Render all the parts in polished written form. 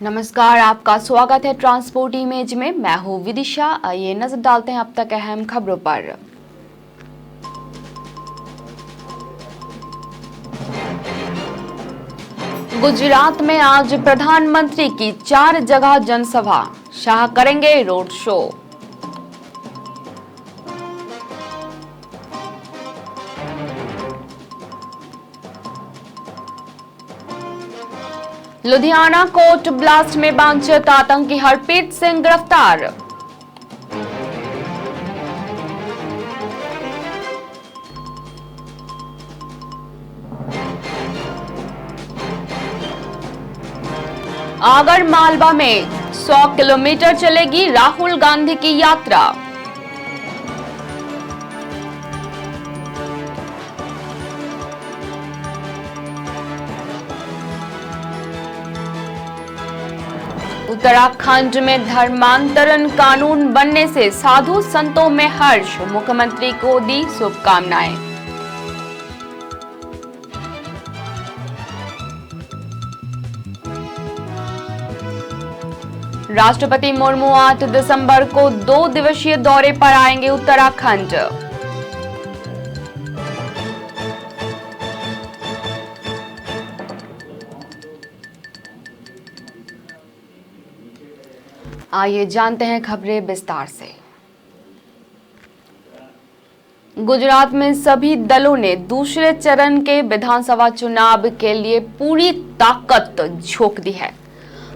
नमस्कार, आपका स्वागत है ट्रांसपोर्ट इमेज में। मैं हूं विदिशा। आइए नजर डालते हैं अब तक अहम खबरों पर। गुजरात में आज प्रधानमंत्री की 4 जगह जनसभा, शाह करेंगे road show. Ludhiana court blast में वांछित आतंकी हरप्रीत सिंह गिरफ्तार। आगर मालवा में 100 किलोमीटर चलेगी राहुल गांधी की यात्रा। उत्तराखंड में धर्मांतरण कानून बनने से साधु संतों में हर्ष, मुख्यमंत्री को दी शुभकामनाएं। राष्ट्रपति मुर्मू 8 दिसंबर को 2 दिवसीय दौरे पर आएंगे उत्तराखंड। आइए जानते हैं खबरें विस्तार से। गुजरात में सभी दलों ने दूसरे चरण के विधानसभा चुनाव के लिए पूरी ताकत झोंक दी है।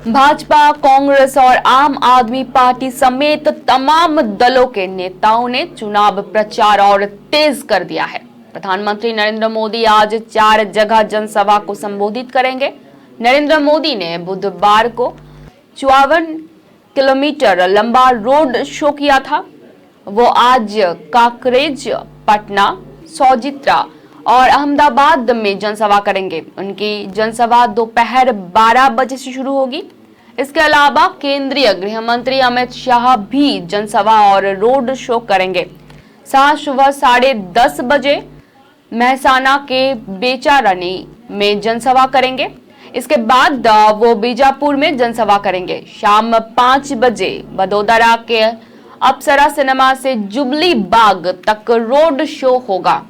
भाजपा, कांग्रेस और आम आदमी पार्टी समेत तमाम दलों के नेताओं ने चुनाव प्रचार और तेज कर दिया है। प्रधानमंत्री नरेंद्र मोदी आज 4 जगह जनसभा को संबोधित करेंगे। नरेंद्र मोदी ने बुधवार को 54 किलोमीटर लंबा रोड शो किया था। वो आज काकरेज, पटना, सोजित्रा और अहमदाबाद में जनसभा करेंगे। उनकी जनसभा दोपहर 12 बजे से शुरू होगी। इसके अलावा केंद्रीय गृह मंत्री अमित शाह भी जनसभा और रोड शो करेंगे। शाह सुबह 10:30 बजे महसाना के बेचारानी में जनसभा करेंगे। इसके बाद वो बीजापुर में जनसभा करेंगे। शाम 5 बजे वडोदरा के अप्सरा सिनेमा से जुबली बाग तक रोड शो होगा।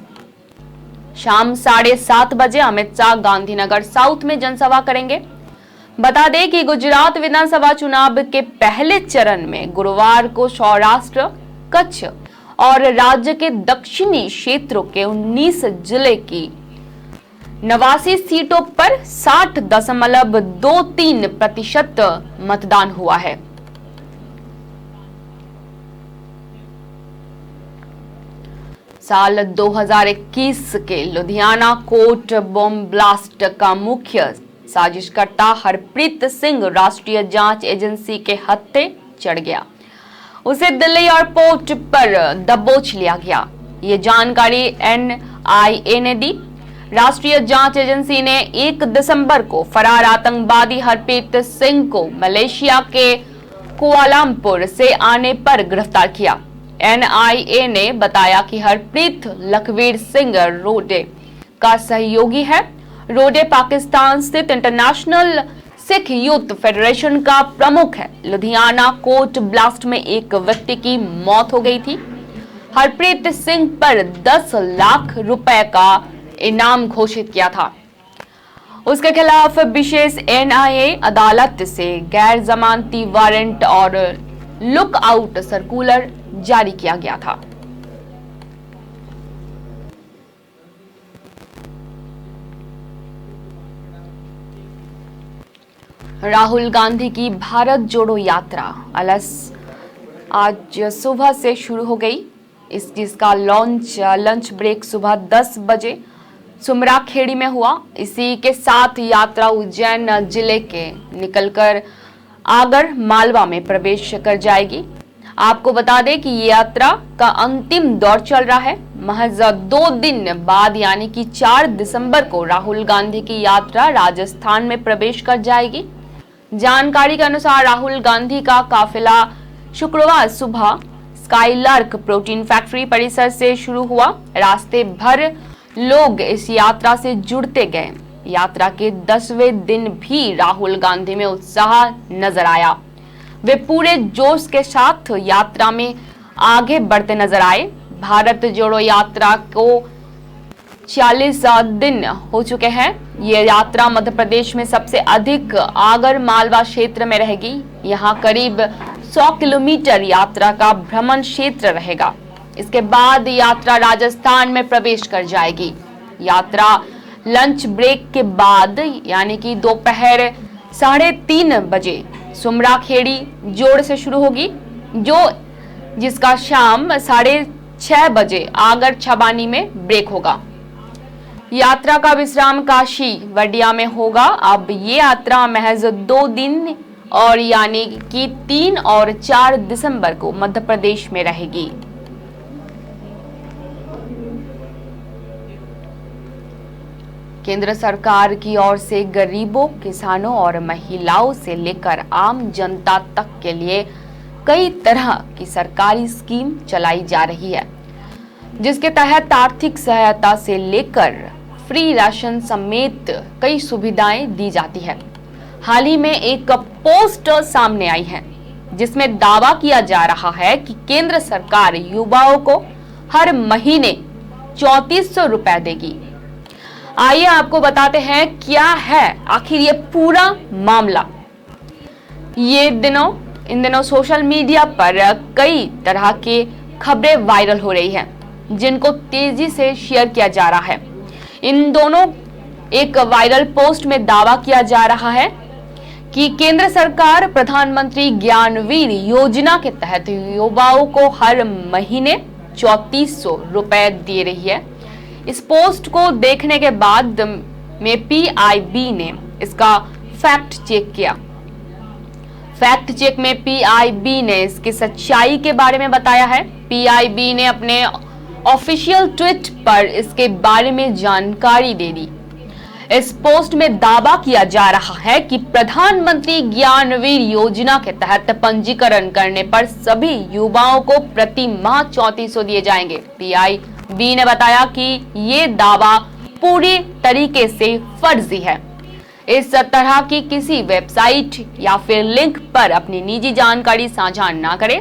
शाम 7:30 बजे अमित शाह गांधीनगर साउथ में जनसभा करेंगे। बता दें कि गुजरात विधानसभा चुनाव के पहले चरण में गुरुवार को सौराष्ट्र, कच्छ और राज्य के दक्षिणी क्षेत्रों के 19 जिले की 89 सीटों पर 60.23% मतदान हुआ है। साल 2021 के लुधियाना कोर्ट बम ब्लास्ट का मुख्य साजिशकर्ता हरप्रीत सिंह राष्ट्रीय जांच एजेंसी के हत्थे चढ़ गया। उसे दिल्ली एयरपोर्ट पर दबोच लिया गया। ये जानकारी NIA ने दी। राष्ट्रीय जांच एजेंसी ने 1 दिसंबर को फरार आतंकवादी हरप्रीत सिंह को मलेशिया के कुआलालंपुर से आने पर गिरफ्तार किया। NIA ने बताया कि हरप्रीत लखवीर सिंह रोडे का सहयोगी है। रोडे पाकिस्तान स्थित इंटरनेशनल सिख यूथ फेडरेशन का प्रमुख है। लुधियाना कोर्ट ब्लास्ट में एक व्यक्ति की मौत हो गई थी। हरप्रीत सिंह पर 10 लाख रुपए का इनाम घोषित किया था। उसके खिलाफ विशेष NIA अदालत से गैर जमानती वारंट और लुक आउट सर्कुलर जारी किया गया था। राहुल गांधी की भारत जोड़ो यात्रा आज सुबह से शुरू हो गई। जिसका लंच ब्रेक सुबह 10 बजे सुमराखेड़ी में हुआ। इसी के साथ यात्रा उज्जैन जिले के निकलकर आगर मालवा में प्रवेश कर जाएगी। आपको बता दें कि ये यात्रा का अंतिम दौर चल रहा है। महज 2 दिन बाद यानी कि 4 दिसंबर को राहुल गांधी की यात्रा राजस्थान में प्रवेश कर जाएगी। जानकारी के अनुसार राहुल गांधी का काफिला शुक्रवार सुबह स्काईलार्क प्रोटीन फैक्ट्री परिसर से शुरू हुआ। रास्ते भर लोग इस यात्रा से जुड़ते गए। यात्रा के 10वें दिन भी राहुल गांधी में उत्साह नजर आया। वे पूरे जोश के साथ यात्रा में आगे बढ़ते नजर आए। भारत जोड़ो यात्रा को 40 दिन हो चुके हैं। ये यात्रा मध्य प्रदेश में सबसे अधिक आगर मालवा क्षेत्र में रहेगी। यहाँ करीब 100 किलोमीटर यात्रा का भ्रमण क्षेत्र रहेगा। इसके बाद यात्रा राजस्थान में प्रवेश कर जाएगी। यात्रा लंच ब्रेक के बाद यानी कि दोपहर 3:30 बजे सुमरा खेड़ी जोड़ से शुरू होगी, जिसका शाम 6:30 बजे आगर छबानी में ब्रेक होगा। यात्रा का विश्राम काशी वडिया में होगा। अब ये यात्रा महज 2 दिन और यानी कि 3 और 4 दिसंबर को मध्य प्रदेश में रहेगी। केंद्र सरकार की ओर से गरीबों, किसानों और महिलाओं से लेकर आम जनता तक के लिए कई तरह की सरकारी स्कीम चलाई जा रही है, जिसके तहत आर्थिक सहायता से लेकर फ्री राशन समेत कई सुविधाएं दी जाती है। हाल ही में एक पोस्ट सामने आई है जिसमें दावा किया जा रहा है कि केंद्र सरकार युवाओं को हर महीने 3400 रुपए देगी। आइए आपको बताते हैं क्या है आखिर ये पूरा मामला। इन दिनों सोशल मीडिया पर कई तरह की खबरें वायरल हो रही हैं, जिनको तेजी से शेयर किया जा रहा है। इन दोनों एक वायरल पोस्ट में दावा किया जा रहा है कि केंद्र सरकार प्रधानमंत्री ज्ञानवीर योजना के तहत युवाओं को हर महीने 3400 रुपए दे रही है। इस पोस्ट को देखने के बाद में PIB ने इसका फैक्ट चेक किया। फैक्ट चेक में PIB ने इसकी सच्चाई के बारे में बताया है। PIB ने अपने ऑफिशियल ट्वीट पर इसके बारे में जानकारी दे दी। इस पोस्ट में दावा किया जा रहा है कि प्रधानमंत्री ज्ञानवीर योजना के तहत पंजीकरण करने पर सभी युवाओं को प्रति माह 3400 दिए जाएंगे। PIB ने बताया कि ये दावा पूरी तरीके से फर्जी है। इस तरह की किसी वेबसाइट या फिर लिंक पर अपनी निजी जानकारी साझा ना करें।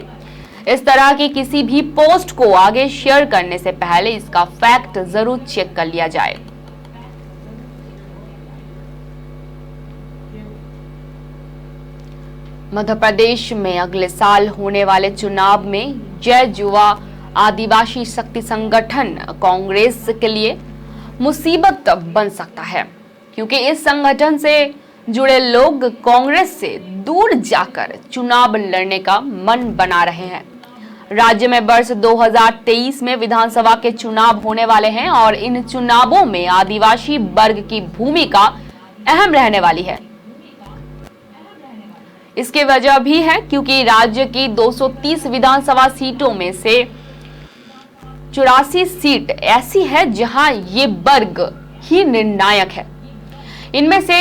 इस तरह की किसी भी पोस्ट को आगे शेयर करने से पहले इसका फैक्ट जरूर चेक कर लिया जाए। मध्य प्रदेश में अगले साल होने वाले चुनाव में जय युवा आदिवासी शक्ति संगठन कांग्रेस के लिए मुसीबत बन सकता है, क्योंकि इस संगठन से जुड़े लोग कांग्रेस से दूर जाकर चुनाव लड़ने का मन बना रहे हैं। राज्य में वर्ष 2023 में विधानसभा के चुनाव होने वाले हैं और इन चुनावों में आदिवासी वर्ग की भूमिका अहम रहने वाली है। इसकी वजह भी है क्योंकि राज्य की 230 विधानसभा सीटों में से 84 सीट ऐसी है जहां ये वर्ग ही निर्णायक है। इनमें से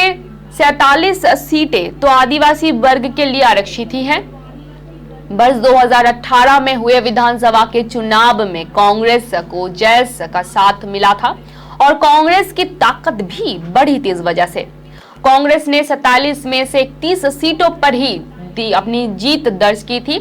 47 सीटें तो आदिवासी वर्ग के लिए आरक्षित ही हैं। वर्ष 2018 में हुए विधानसभा के चुनाव में कांग्रेस को जैस का साथ मिला था और कांग्रेस की ताकत भी बढ़ी थी। इस वजह से कांग्रेस ने 47 में से 31 सीटों पर ही अपनी जीत दर्ज की थी।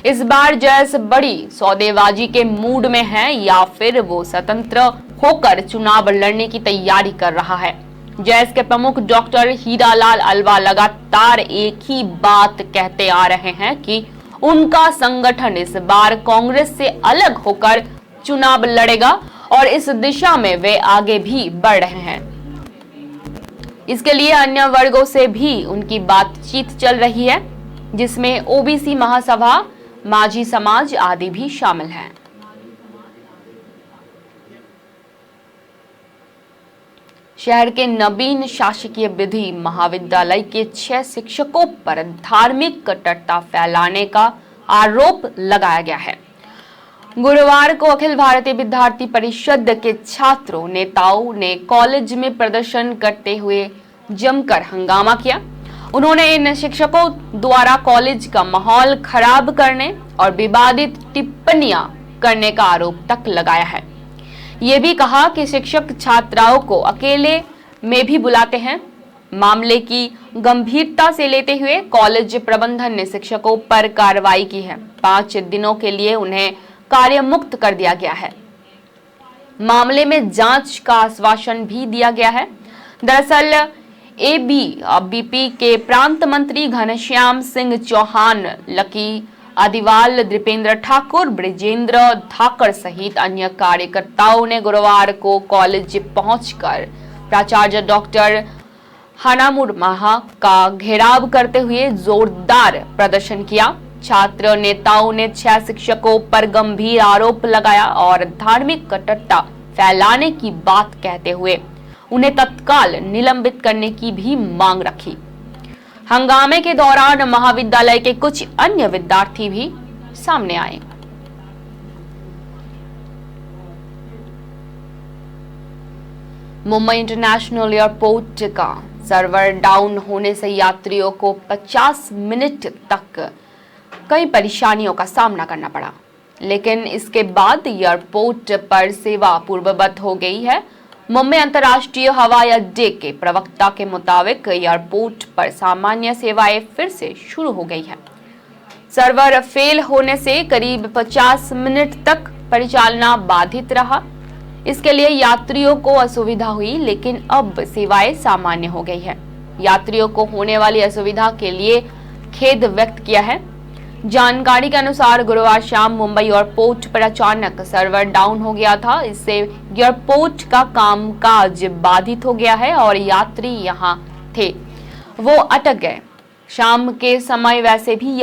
इस बार जैस बड़ी सौदेबाजी के मूड में है या फिर वो स्वतंत्र होकर चुनाव लड़ने की तैयारी कर रहा है। जैस के प्रमुख डॉक्टर हीरालाल अलवा लगातार एक ही बात कहते आ रहे हैं कि उनका संगठन इस बार कांग्रेस से अलग होकर चुनाव लड़ेगा और इस दिशा में वे आगे भी बढ़ रहे हैं। इसके लिए अन्य वर्गों से भी उनकी बातचीत चल रही है, जिसमें ओबीसी महासभा, माझी समाज आदि भी शामिल हैं। शहर के नवीन शासकीय विधि महाविद्यालय के 6 शिक्षकों पर धार्मिक कट्टरता फैलाने का आरोप लगाया गया है। गुरुवार को अखिल भारतीय विद्यार्थी परिषद के छात्रों नेताओं ने कॉलेज में प्रदर्शन करते हुए जमकर हंगामा किया। उन्होंने इन शिक्षकों द्वारा कॉलेज का माहौल खराब करने और विवादित टिप्पणियां करने का आरोप तक लगाया है। ये भी कहा कि शिक्षक छात्राओं को अकेले में भी बुलाते हैं। मामले की गंभीरता से लेते हुए कॉलेज प्रबंधन ने शिक्षकों पर कार्रवाई की है। 5 दिनों के लिए उन्हें कार्य मुक्त कर दिया गया है। मामले में जांच का आश्वासन भी दिया गया है। दरअसल एबीवीपी के प्रांत मंत्री घनश्याम सिंह चौहान, लकी आदिवाल, दीपेंद्र ठाकुर, ब्रिजेंद्र धाकड़ सहित अन्य कार्यकर्ताओं ने गुरुवार को कॉलेज पहुंचकर प्राचार्य डॉक्टर हनामुरमाहा का घेराव करते हुए जोरदार प्रदर्शन किया। छात्र नेताओं ने 6 शिक्षकों पर गंभीर आरोप लगाया और धार्मिक कट्टरता फैलाने की बात कहते हुए उन्हें तत्काल निलंबित करने की भी मांग रखी। हंगामे के दौरान महाविद्यालय के कुछ अन्य विद्यार्थी भी सामने आए। मुंबई इंटरनेशनल एयरपोर्ट का सर्वर डाउन होने से यात्रियों को 50 मिनट तक कई परेशानियों का सामना करना पड़ा, लेकिन इसके बाद एयरपोर्ट पर सेवा पूर्ववत हो गई है। मुंबई अंतर्राष्ट्रीय हवाई अड्डे के प्रवक्ता के मुताबिक एयरपोर्ट पर सामान्य सेवाएं फिर से शुरू हो गई है। सर्वर फेल होने से करीब 50 मिनट तक परिचालना बाधित रहा। इसके लिए यात्रियों को असुविधा हुई, लेकिन अब सेवाएं सामान्य हो गई है। यात्रियों को होने वाली असुविधा के लिए खेद व्यक्त किया है। जानकारी के अनुसार गुरुवार शाम मुंबई एयरपोर्ट पर अचानक सर्वर डाउन हो गया था। इससे एयरपोर्ट का कामकाज बाधित हो गया है और यात्री यहां थे वो अटक गए। शाम के समय वैसे भी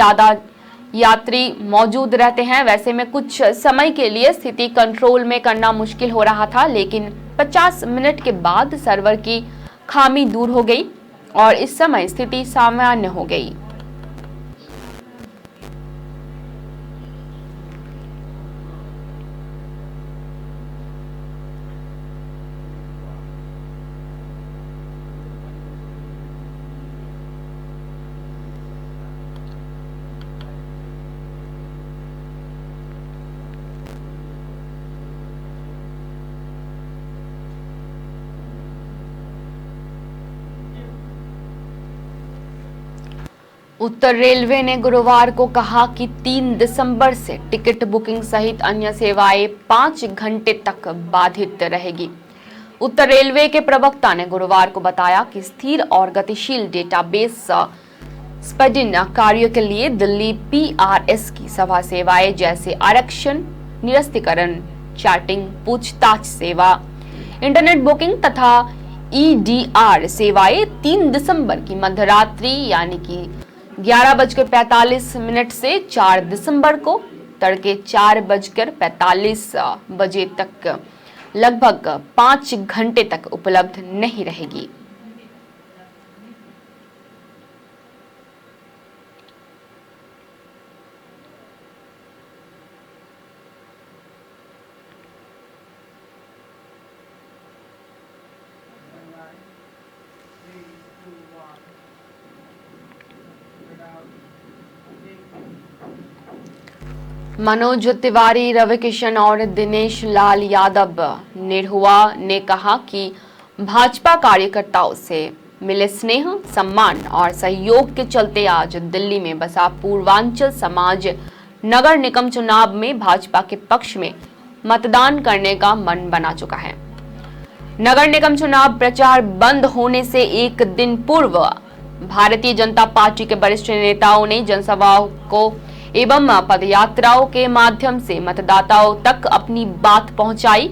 यात्री मौजूद रहते हैं। वैसे में कुछ समय के लिए स्थिति कंट्रोल में करना मुश्किल हो रहा था, लेकिन 50 मिनट के बाद सर्वर की खामी दूर हो गई और इस समय स्थिति सामान्य हो गई। उत्तर रेलवे ने गुरुवार को कहा कि 3 दिसंबर से टिकट बुकिंग सहित अन्य सेवाएं 5 घंटे तक बाधित रहेगी। उत्तर रेलवे के प्रवक्ता ने गुरुवार को बताया कि स्थिर और गतिशील डेटाबेस स्पडिन कार्यों के लिए दिल्ली PRS की सभा सेवाएं जैसे आरक्षण, निरस्तीकरण, चार्टिंग, पूछताछ सेवा, इंटरनेट बुकिंग तथा EDR सेवाएं 3 दिसंबर की मध्यरात्रि यानी कि 11:45 से 4 दिसंबर को तड़के 4:45 बजे तक लगभग 5 घंटे तक उपलब्ध नहीं रहेगी। मनोज तिवारी, रविकिशन और दिनेश लाल यादव निरहुआ ने कहा कि भाजपा कार्यकर्ताओं से मिले स्नेह, सम्मान और सहयोग के चलते आज दिल्ली में बसा पूर्वांचल समाज नगर निगम चुनाव में भाजपा के पक्ष में मतदान करने का मन बना चुका है। नगर निगम चुनाव प्रचार बंद होने से एक दिन पूर्व भारतीय जनता पार्टी के वरिष्ठ नेताओं ने जनसभाओं को एवं पदयात्राओं के माध्यम से मतदाताओं तक अपनी बात पहुंचाई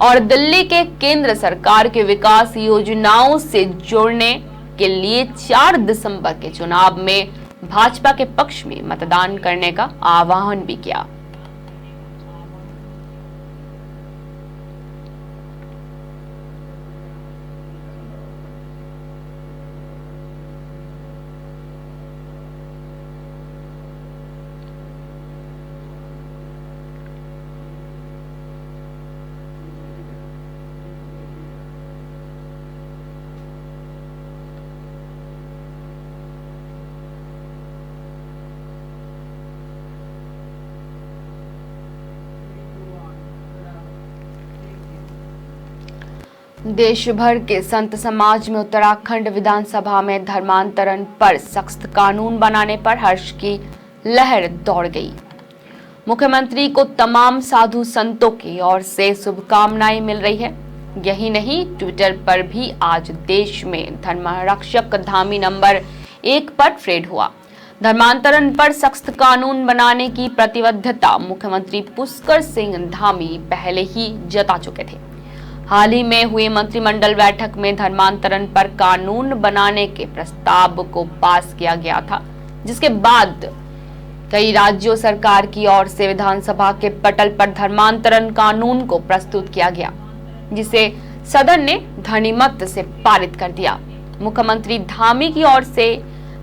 और दिल्ली के केंद्र सरकार के विकास योजनाओं से जोड़ने के लिए 4 दिसंबर के चुनाव में भाजपा के पक्ष में मतदान करने का आह्वान भी किया। देश भर के संत समाज में उत्तराखंड विधानसभा में धर्मांतरण पर सख्त कानून बनाने पर हर्ष की लहर दौड़ गई। मुख्यमंत्री को तमाम साधु संतों की ओर से शुभकामनाएं मिल रही है। यही नहीं, ट्विटर पर भी आज देश में धर्मरक्षक धामी नंबर 1 पर ट्रेंड हुआ। धर्मांतरण पर सख्त कानून बनाने की प्रतिबद्धता मुख्यमंत्री पुष्कर सिंह धामी पहले ही जता चुके थे। हाल ही में हुई मंत्रिमंडल बैठक में धर्मांतरण पर कानून बनाने के प्रस्ताव को पास किया गया था, जिसके बाद कई राज्यों सरकार की ओर से विधानसभा के पटल पर धर्मांतरण कानून को प्रस्तुत किया गया, जिसे सदन ने ध्वनिमत से पारित कर दिया। मुख्यमंत्री धामी की ओर से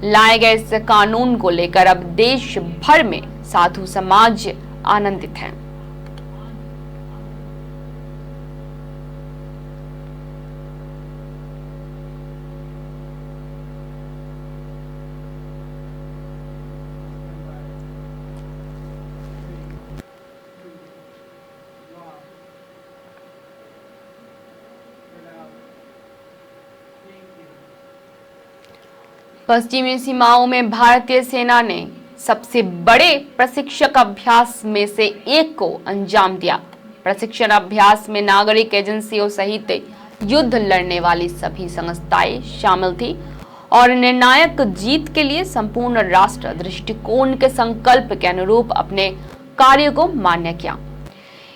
लाए गए इस कानून को लेकर अब देश भर में साधु समाज आनंदित है। पश्चिमी सीमाओं में भारतीय सेना ने सबसे बड़े प्रशिक्षक अभ्यास में से एक को अंजाम दिया। प्रशिक्षण अभ्यास में नागरिक एजेंसियों सहित युद्ध लड़ने वाली सभी संस्थाएं शामिल थी और निर्णायक जीत के लिए संपूर्ण राष्ट्र दृष्टिकोण के संकल्प के अनुरूप अपने कार्य को मान्य किया।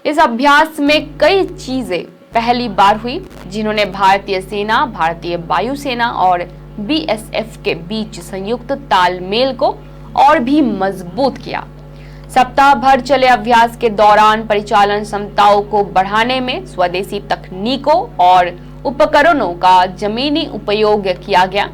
इस अभ्यास में कई चीजें पहली बार हुई, जिन्होंने भारतीय सेना, भारतीय वायुसेना और बीएसएफ के बीच संयुक्त तालमेल को और भी मजबूत किया। सप्ताह भर चले अभ्यास के दौरान परिचालन क्षमताओं को बढ़ाने में स्वदेशी तकनीकों और उपकरणों का जमीनी उपयोग किया गया।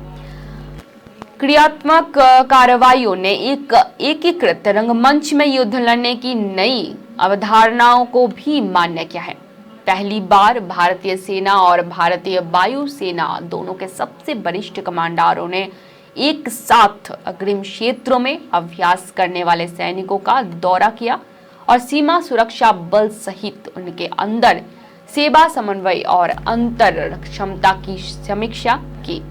क्रियात्मक कार्रवाइयों ने एक एकीकृत रंगमंच में युद्ध लड़ने की नई अवधारणाओं को भी मान्य किया है। पहली बार भारतीय सेना और भारतीय वायु सेना दोनों के सबसे वरिष्ठ कमांडरों ने एक साथ अग्रिम क्षेत्रों में अभ्यास करने वाले सैनिकों का दौरा किया और सीमा सुरक्षा बल सहित उनके अंदर सेवा समन्वय और अंतर क्षमता की समीक्षा की।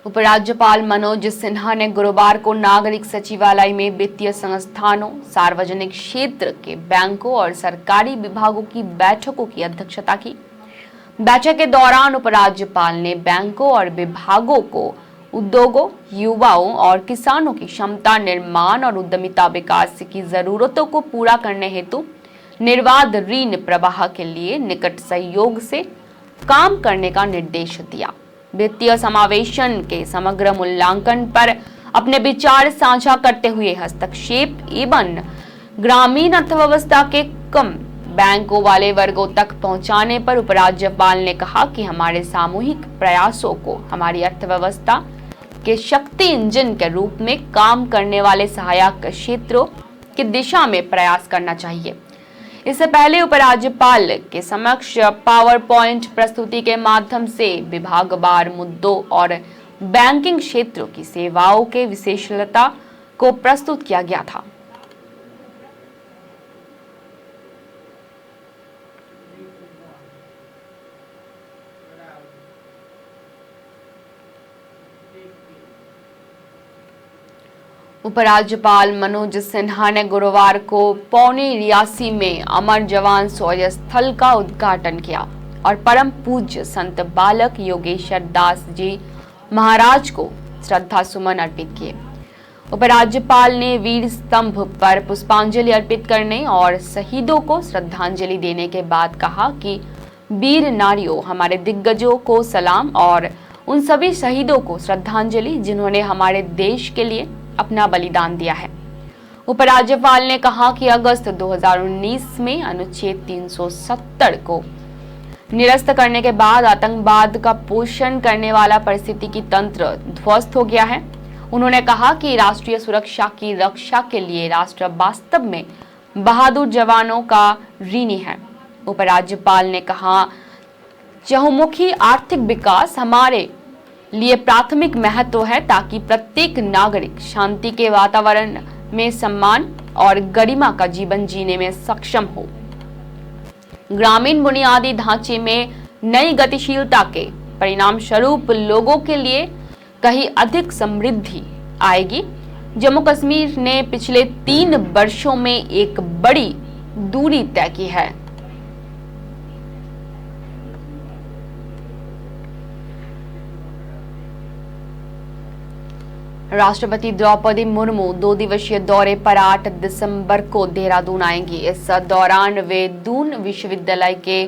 उपराज्यपाल मनोज सिन्हा ने गुरुवार को नागरिक सचिवालय में वित्तीय संस्थानों, सार्वजनिक क्षेत्र के बैंकों और सरकारी विभागों की बैठकों की अध्यक्षता की। बैठक के दौरान उपराज्यपाल ने बैंकों और विभागों को उद्योगों, युवाओं और किसानों की क्षमता निर्माण और उद्यमिता विकास की जरूरतों को पूरा करने हेतु निर्बाध ऋण प्रवाह के लिए निकट सहयोग से काम करने का निर्देश दिया। वित्तीय समावेशन के समग्र मूल्यांकन पर अपने विचार साझा करते हुए हस्तक्षेप एवं ग्रामीण अर्थव्यवस्था के कम बैंकों वाले वर्गों तक पहुंचाने पर उपराज्यपाल ने कहा कि हमारे सामूहिक प्रयासों को हमारी अर्थव्यवस्था के शक्ति इंजन के रूप में काम करने वाले सहायक क्षेत्रों की दिशा में प्रयास करना चाहिए। इससे पहले उपराज्यपाल के समक्ष पावर पॉइंट प्रस्तुति के माध्यम से विभागवार मुद्दों और बैंकिंग क्षेत्रों की सेवाओं के विशेषता को प्रस्तुत किया गया था। उपराज्यपाल मनोज सिन्हा ने गुरुवार को पौनी रियासी में अमर जवान शौर्य स्थल का उद्घाटन किया और परम पूज्य संत बालक योगेश्वर दास जी महाराज को श्रद्धा सुमन अर्पित किए। उपराज्यपाल ने वीर स्तंभ पर पुष्पांजलि अर्पित करने और शहीदों को श्रद्धांजलि देने के बाद कहा कि वीर नारियों, हमारे दिग्गजों को सलाम और उन सभी शहीदों को श्रद्धांजलि जिन्होंने हमारे देश के लिए अपना बलिदान दिया है। उपराज्यपाल ने कहा कि अगस्त 2019 में अनुच्छेद 370 को निरस्त करने के बाद आतंकवाद का पोषण करने वाला परिस्थिति तंत्र ध्वस्त हो गया है। उन्होंने कहा कि राष्ट्रीय सुरक्षा की रक्षा के लिए राष्ट्र वास्तव में बहादुर जवानों का ऋणी है। उपराज्यपाल ने कहा, चहुमुखी आर्थिक विकास हमारे लिए प्राथमिक महत्व है ताकि प्रत्येक नागरिक शांति के वातावरण में सम्मान और गरिमा का जीवन जीने में सक्षम हो। ग्रामीण बुनियादी ढांचे में नई गतिशीलता के परिणाम स्वरूप लोगों के लिए कहीं अधिक समृद्धि आएगी। जम्मू कश्मीर ने पिछले 3 वर्षों में एक बड़ी दूरी तय की है। राष्ट्रपति द्रौपदी मुर्मू 2 दिवसीय दौरे पर 8 दिसंबर को देहरादून आएंगी। इस दौरान वे दून विश्वविद्यालय के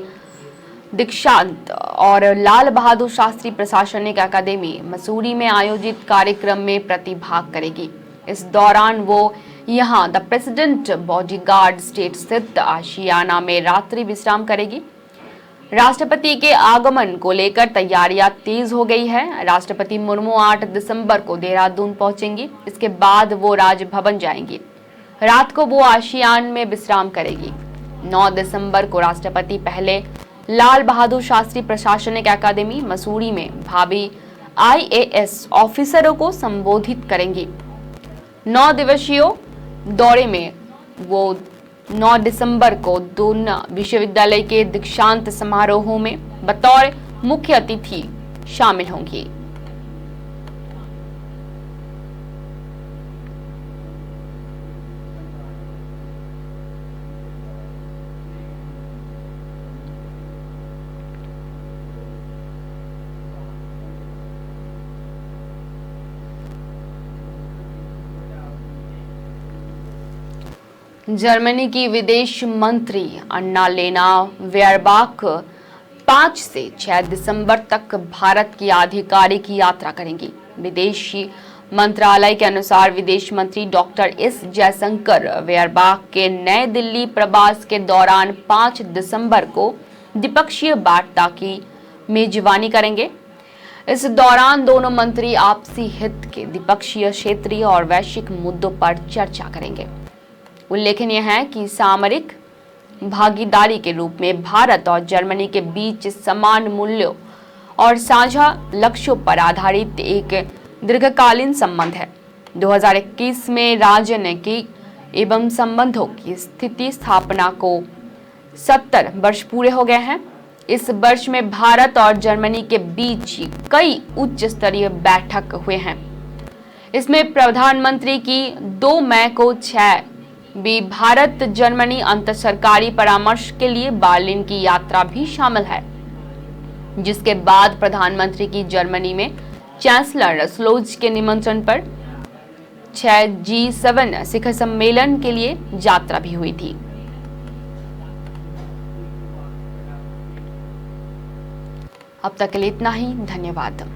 दीक्षांत और लाल बहादुर शास्त्री प्रशासनिक अकादमी मसूरी में आयोजित कार्यक्रम में प्रतिभाग करेगी। इस दौरान वो यहां द प्रेसिडेंट बॉडीगार्ड स्टेट स्थित आशियाना में रात्रि विश्राम करेगी। राष्ट्रपति के आगमन को लेकर तैयारियां तेज हो गई है। राष्ट्रपति मुर्मू 8 दिसंबर को देहरादून पहुंचेंगी। इसके बाद वो राजभवन जाएंगी। रात को वो आशियान में विश्राम करेगी। 9 दिसंबर को राष्ट्रपति पहले लाल बहादुर शास्त्री प्रशासनिक अकादमी मसूरी में भावी IAS ऑफिसरों को संबोधित करेंगी। 9 दिवसीय दौरे में वो 9 दिसंबर को दून विश्वविद्यालय के दीक्षांत समारोह में बतौर मुख्य अतिथि शामिल होंगी। जर्मनी की विदेश मंत्री अन्नालेना बेयरबॉक 5 से 6 दिसंबर तक भारत की आधिकारिक यात्रा करेंगी। विदेशी मंत्रालय के अनुसार विदेश मंत्री डॉक्टर एस जयशंकर बेयरबॉक के नई दिल्ली प्रवास के दौरान 5 दिसंबर को द्विपक्षीय वार्ता की मेजबानी करेंगे। इस दौरान दोनों मंत्री आपसी हित के द्विपक्षीय, क्षेत्रीय और वैश्विक मुद्दों पर चर्चा करेंगे। उल्लेखनीय है कि सामरिक भागीदारी के रूप में भारत और जर्मनी के बीच समान मूल्यों और साझा लक्ष्यों पर आधारित एक दीर्घकालीन संबंध है। 2021 में राजनयिक एवं संबंधों की स्थिति स्थापना को 70 वर्ष पूरे हो गए हैं। इस वर्ष में भारत और जर्मनी के बीच कई उच्च स्तरीय बैठक हुए हैं। इसमें प्रधानमंत्री की 2 मई को 6 भी भारत जर्मनी अंतर सरकारी परामर्श के लिए बर्लिन की यात्रा भी शामिल है, जिसके बाद प्रधानमंत्री की जर्मनी में चांसलर स्लोज के निमंत्रण पर 6 G7 शिखर सम्मेलन के लिए यात्रा भी हुई थी। अब तक के लिए इतना ही। धन्यवाद।